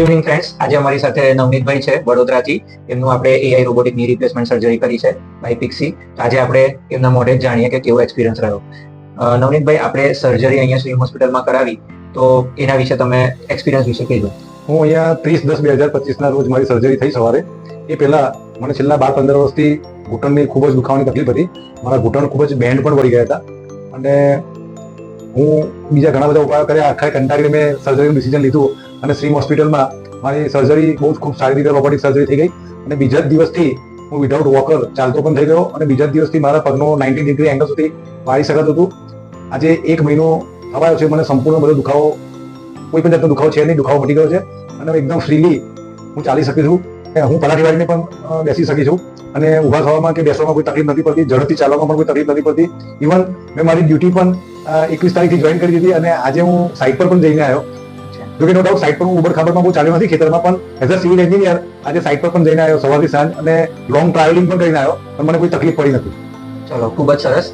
Good evening friends. આજે અમારી સાથે નવનીતભાઈ છે વડોદરાથી. એમનું આપણે એઆઈ રોબોટિક ની રિપ્લેસમેન્ટ સર્જરી કરી છે બાય પિક્સી. આજે આપણે એમના મોઢે જ જાણીએ કે કેવો એક્સપિરિયન્સ રહ્યો. નવનીતભાઈ, આપણે સર્જરી અહીંયા સ્વીમ હોસ્પિટલમાં કરાવી, તો એના વિશે તમે એક્સપિરિયન્સ વિશે કહેજો. હું અહીંયા 30/10/2025 રોજ મારી સર્જરી થઈ સવારે. એ પહેલા મને છેલ્લા 12-15 વર્ષથી ઘૂંટણની ખૂબ જ દુખાવાની તકલીફ હતી. મારા ઘૂંટણ ખૂબ જ બેન્ડ પણ વળી ગયા હતા અને હું બીજા ઘણા બધા ઉપાયો કર્યા. આખા કંટાળીને મેં સર્જરીનું ડિસિઝન લીધું અને સ્વીમ હોસ્પિટલમાં મારી સર્જરી બહુ જ ખૂબ સારી રીતે રોબોટિક સર્જરી થઈ ગઈ અને બીજા જ દિવસથી હું વિધાઉટ વોકર ચાલતો પણ થઈ ગયો અને બીજા જ દિવસથી મારા પગનો 90 ડિગ્રી એંગલ સુધી વાળી શકાતું હતું. આજે 1 મહિનો થવાયો છે. મને સંપૂર્ણ બધો દુખાવો, કોઈ પણ જાતનો દુખાવો છે નહીં. દુખાવો મટી ગયો છે અને એકદમ ફ્રીલી હું ચાલી શકું છું. હું પલાઠી વાળીને પણ બેસી શકી છું અને ઊભા થવામાં કે બેસવામાં કોઈ તકલીફ નથી પડતી. ઝડપથી ચાલવામાં પણ કોઈ તકલીફ નથી પડતી. ઇવન મેં મારી ડ્યુટી પણ 21 તારીખથી જોઈન કરી દીધી અને આજે હું સાઇટ પર પણ જઈને આવ્યો. જોકે નો ડાઉટ સાઇટ પર હું ઉબડ ખાબડમાં બહુ ચાલ્યો નથી ખેતરમાં, પણ એઝ અ સિવિલ એન્જિનિયર આજે સાઇટ પર પણ જઈને આવ્યો સવારથી સાંજ અને લોંગ ટ્રાવેલિંગ પણ કરીને આવ્યો, પણ મને કોઈ તકલીફ પડી નથી. ચલો, ખૂબ જ સરસ.